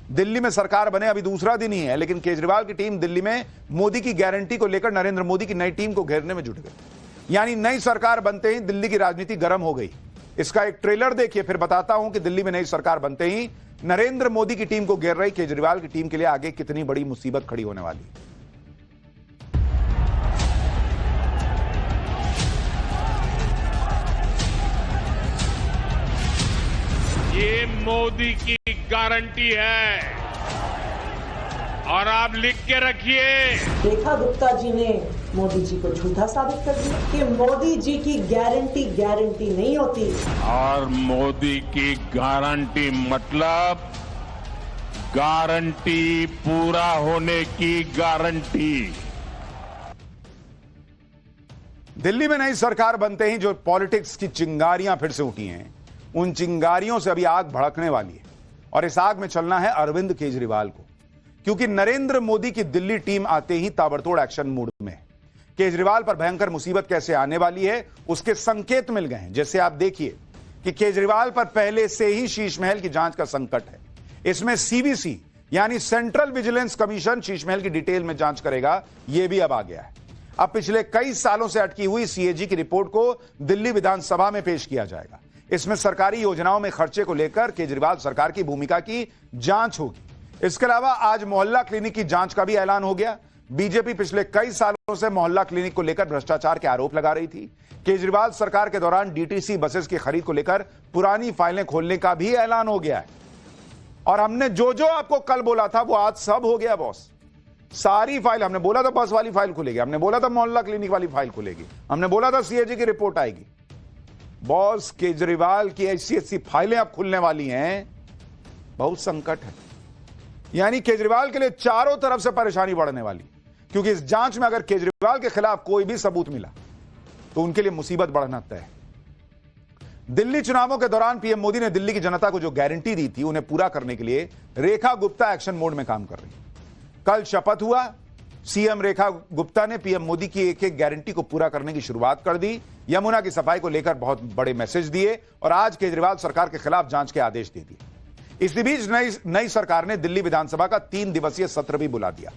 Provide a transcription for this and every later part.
दिल्ली में सरकार बने अभी दूसरा दिन ही है, लेकिन केजरीवाल की टीम दिल्ली में मोदी की गारंटी को लेकर नरेंद्र मोदी की नई टीम को घेरने में जुट गई। यानी नई सरकार बनते ही दिल्ली की राजनीति गर्म हो गई। इसका एक ट्रेलर देखिए, फिर बताता हूं कि दिल्ली में नई सरकार बनते ही नरेंद्र मोदी की टीम को घेर रही केजरीवाल की टीम के लिए आगे कितनी बड़ी मुसीबत खड़ी होने वाली है। ये मोदी की गारंटी है और आप लिख के रखिए। रेखा गुप्ता जी ने मोदी जी को झूठा साबित कर दिया कि मोदी जी की गारंटी नहीं होती। और मोदी की गारंटी मतलब गारंटी पूरा होने की गारंटी। दिल्ली में नई सरकार बनते ही जो पॉलिटिक्स की चिंगारियां फिर से उठी हैं, उन चिंगारियों से अभी आग भड़कने वाली है और इस आग में चलना है अरविंद केजरीवाल को, क्योंकि नरेंद्र मोदी की दिल्ली टीम आते ही ताबड़तोड़ एक्शन मूड में है। केजरीवाल पर भयंकर मुसीबत कैसे आने वाली है उसके संकेत मिल गए हैं। जैसे आप देखिए कि केजरीवाल पर पहले से ही शीश महल की जांच का संकट है। इसमें सीवीसी यानी central vigilance commission Sheesh Mahal की डिटेल में जांच करेगा, यह भी अब आ गया है। अब पिछले कई सालों से अटकी हुई सीएजी की रिपोर्ट को दिल्ली विधानसभा में पेश किया जाएगा। इसमें सरकारी योजनाओं में खर्चे को लेकर केजरीवाल सरकार की भूमिका की जांच होगी। इसके अलावा आज मोहल्ला क्लिनिक की जांच का भी ऐलान हो गया। बीजेपी पिछले कई सालों से मोहल्ला क्लिनिक को लेकर भ्रष्टाचार के आरोप लगा रही थी। केजरीवाल सरकार के दौरान डीटीसी बसेस की खरीद को लेकर पुरानी फाइलें खोलने का भी ऐलान हो गया है। और हमने जो जो आपको कल बोला था वो आज सब हो गया बॉस। सारी फाइल, हमने बोला था बस वाली फाइल खुलेगी, हमने बोला था मोहल्ला क्लिनिक वाली फाइल खुलेगी, हमने बोला था सीएजी की रिपोर्ट आएगी। बॉस केजरीवाल की ऐसी फाइलें अब खुलने वाली हैं, बहुत संकट है। यानी केजरीवाल के लिए चारों तरफ से परेशानी बढ़ने वाली, क्योंकि इस जांच में अगर केजरीवाल के खिलाफ कोई भी सबूत मिला तो उनके लिए मुसीबत बढ़ना तय है। दिल्ली चुनावों के दौरान पीएम मोदी ने दिल्ली की जनता को जो गारंटी दी थी उन्हें पूरा करने के लिए रेखा गुप्ता एक्शन मोड में काम कर रही है। कल शपथ हुआ, सीएम रेखा गुप्ता ने पीएम मोदी की एक एक गारंटी को पूरा करने की शुरुआत कर दी। यमुना की सफाई को लेकर बहुत बड़े मैसेज दिए और आज केजरीवाल सरकार के खिलाफ जांच के आदेश दे दिए। इसी बीच नई सरकार ने दिल्ली विधानसभा का 3 दिवसीय सत्र भी बुला दिया।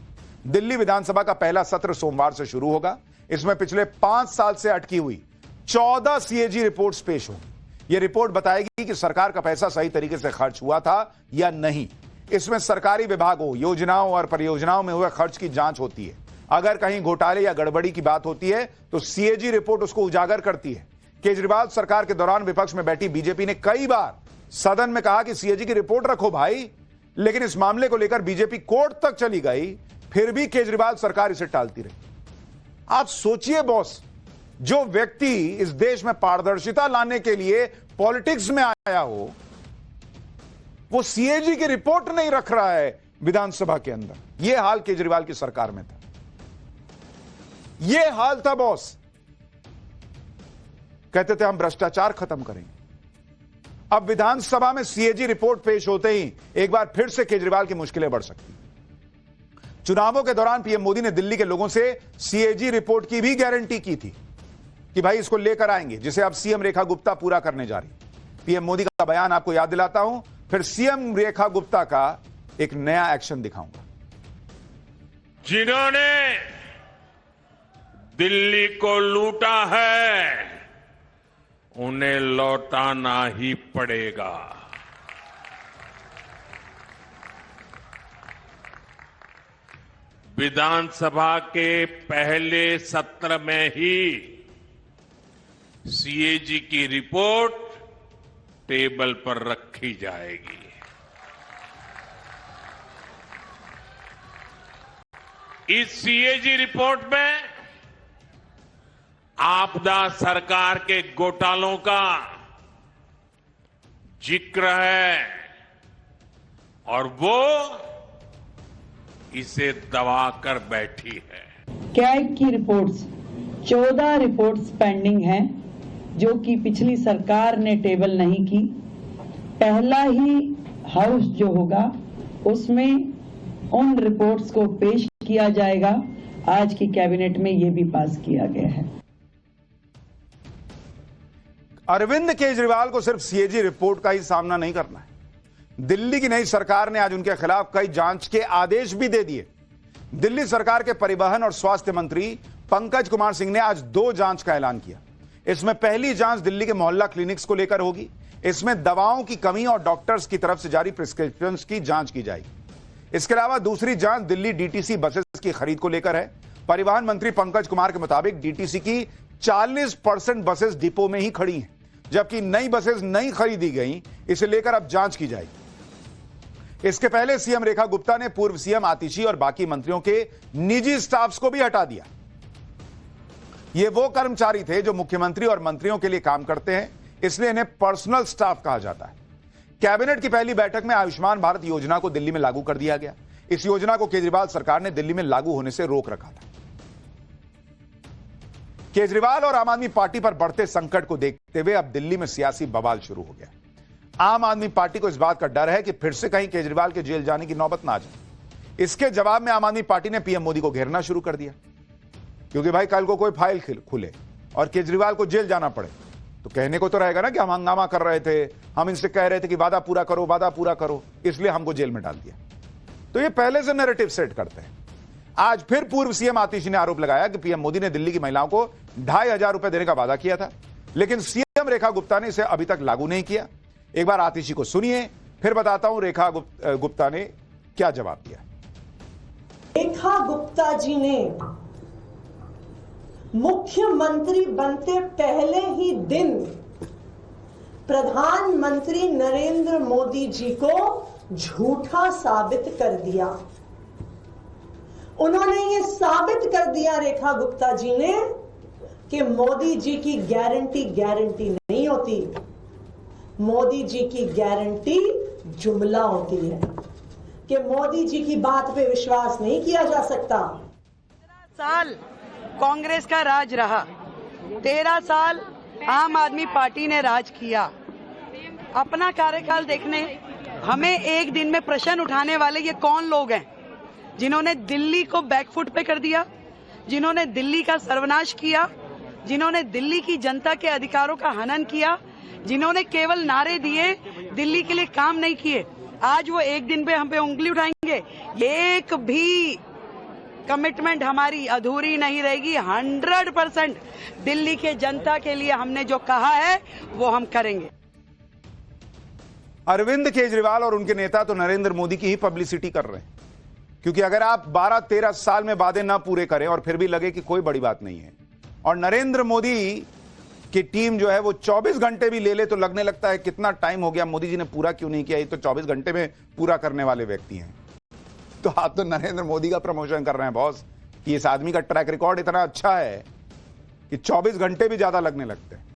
दिल्ली विधानसभा का पहला सत्र सोमवार से शुरू होगा। इसमें पिछले 5 साल से अटकी हुई 14 सीएजी रिपोर्ट्स पेश होंगी। यह रिपोर्ट बताएगी कि सरकार का पैसा सही तरीके से खर्च हुआ था या नहीं। इसमें सरकारी विभागों, योजनाओं और परियोजनाओं में हुए खर्च की जांच होती है। अगर कहीं घोटाले या गड़बड़ी की बात होती है तो सीएजी रिपोर्ट उसको उजागर करती है। केजरीवाल सरकार के दौरान विपक्ष में बैठी बीजेपी ने कई बार सदन में कहा कि सीएजी की रिपोर्ट रखो भाई, लेकिन इस मामले को लेकर बीजेपी कोर्ट तक चली गई, फिर भी केजरीवाल सरकार इसे टालती रही। आप सोचिए बॉस, जो व्यक्ति इस देश में पारदर्शिता लाने के लिए पॉलिटिक्स में आया हो, वो सीएजी की रिपोर्ट नहीं रख रहा है विधानसभा के अंदर। यह हाल केजरीवाल की सरकार में था, यह हाल था बॉस। कहते थे हम भ्रष्टाचार खत्म करेंगे। अब विधानसभा में सीएजी रिपोर्ट पेश होते ही एक बार फिर से केजरीवाल की मुश्किलें बढ़ सकती। चुनावों के दौरान पीएम मोदी ने दिल्ली के लोगों से सीएजी रिपोर्ट की भी गारंटी की थी कि भाई इसको लेकर आएंगे, जिसे अब सीएम रेखा गुप्ता पूरा करने जा रही। पीएम मोदी का बयान आपको याद दिलाता हूं, फिर सीएम रेखा गुप्ता का एक नया एक्शन दिखाऊंगा। जिन्होंने दिल्ली को लूटा है उन्हें लौटाना ही पड़ेगा। विधानसभा के पहले सत्र में ही सीएजी की रिपोर्ट टेबल पर रखी जाएगी। इस सीएजी रिपोर्ट में आपदा सरकार के घोटालों का जिक्र है और वो इसे दबाकर बैठी है। कैग की रिपोर्ट्स 14 रिपोर्ट्स पेंडिंग हैं जो कि पिछली सरकार ने टेबल नहीं की। पहला ही हाउस जो होगा उसमें उन रिपोर्ट्स को पेश किया जाएगा। आज की कैबिनेट में यह भी पास किया गया है। अरविंद केजरीवाल को सिर्फ सीएजी रिपोर्ट का ही सामना नहीं करना है। दिल्ली की नई सरकार ने आज उनके खिलाफ कई जांच के आदेश भी दे दिए। दिल्ली सरकार के परिवहन और स्वास्थ्य मंत्री पंकज कुमार सिंह ने आज 2 जांच का ऐलान किया। इसमें पहली जांच दिल्ली के मोहल्ला क्लिनिक्स को लेकर होगी। इसमें दवाओं की कमी और डॉक्टर्स की तरफ से जारी प्रिस्क्रिप्शंस की जांच की जाएगी। इसके अलावा दूसरी जांच दिल्ली डीटीसी बसेस की खरीद को लेकर है। परिवहन मंत्री पंकज कुमार के मुताबिक डीटीसी की 40% बसेस डिपो में ही खड़ी हैं, जबकि नई बसेस नहीं खरीदी गई। इसे लेकर अब जांच की जाएगी। इसके पहले सीएम रेखा गुप्ता ने पूर्व सीएम आतिशी और बाकी मंत्रियों के निजी स्टाफ्स को भी हटा दिया। ये वो कर्मचारी थे जो मुख्यमंत्री और मंत्रियों के लिए काम करते हैं, इसलिए इन्हें पर्सनल स्टाफ कहा जाता है। कैबिनेट की पहली बैठक में आयुष्मान भारत योजना को दिल्ली में लागू कर दिया गया। इस योजना को केजरीवाल सरकार ने दिल्ली में लागू होने से रोक रखा था। केजरीवाल और आम आदमी पार्टी पर बढ़ते संकट को देखते हुए अब दिल्ली में सियासी बवाल शुरू हो गया। आम आदमी पार्टी को इस बात का डर है कि फिर से कहीं केजरीवाल के जेल जाने की नौबत ना आ जाए। इसके जवाब में आम आदमी पार्टी ने पीएम मोदी को घेरना शुरू कर दिया, क्योंकि भाई कल को कोई फाइल खुले और केजरीवाल को जेल जाना पड़े तो कहने को तो रहेगा ना कि हम हंगामा कर रहे थे, हम इनसे कह रहे थे कि वादा पूरा करो, वादा पूरा करो, इसलिए हमको जेल में डाल दिया। तो ये पहले से नैरेटिव सेट करते हैं। आज फिर पूर्व सीएम आतिशी ने आरोप लगाया कि पीएम मोदी ने दिल्ली की महिलाओं को 2500 रुपए देने का वादा किया था, लेकिन सीएम रेखा गुप्ता ने इसे अभी तक लागू नहीं किया। एक बार आतिशी को सुनिए, फिर बताता हूं रेखा गुप्ता ने क्या जवाब दिया। रेखा गुप्ता जी ने मुख्यमंत्री बनते पहले ही दिन प्रधानमंत्री नरेंद्र मोदी जी को झूठा साबित कर दिया। उन्होंने ये साबित कर दिया रेखा गुप्ता जी ने कि मोदी जी की गारंटी नहीं होती, मोदी जी की गारंटी जुमला होती है, कि मोदी जी की बात पे विश्वास नहीं किया जा सकता। 13 साल कांग्रेस का राज रहा, 13 साल आम आदमी पार्टी ने राज किया। अपना कार्यकाल देखने हमें एक दिन में प्रश्न उठाने वाले ये कौन लोग हैं जिन्होंने दिल्ली को बैकफुट पे कर दिया, जिन्होंने दिल्ली का सर्वनाश किया, जिन्होंने दिल्ली की जनता के अधिकारों का हनन किया, जिन्होंने केवल नारे दिए, दिल्ली के लिए काम नहीं किए। आज वो एक दिन पे हम पे उंगली उठाएंगे। एक भी कमिटमेंट हमारी अधूरी नहीं रहेगी। 100% दिल्ली के जनता के लिए हमने जो कहा है वो हम करेंगे। अरविंद केजरीवाल और उनके नेता तो नरेंद्र मोदी की ही पब्लिसिटी कर रहे हैं, क्योंकि अगर आप 12-13 साल में वादे ना पूरे करें और फिर भी लगे कि कोई बड़ी बात नहीं है, और नरेंद्र मोदी की टीम जो है वो 24 घंटे भी ले ले तो लगने लगता है कितना टाइम हो गया, मोदी जी ने पूरा क्यों नहीं किया, ये तो 24 घंटे में पूरा करने वाले व्यक्ति हैं। तो आप तो नरेंद्र मोदी का प्रमोशन कर रहे हैं बॉस, कि इस आदमी का ट्रैक रिकॉर्ड इतना अच्छा है कि 24 घंटे भी ज्यादा लगने लगते हैं।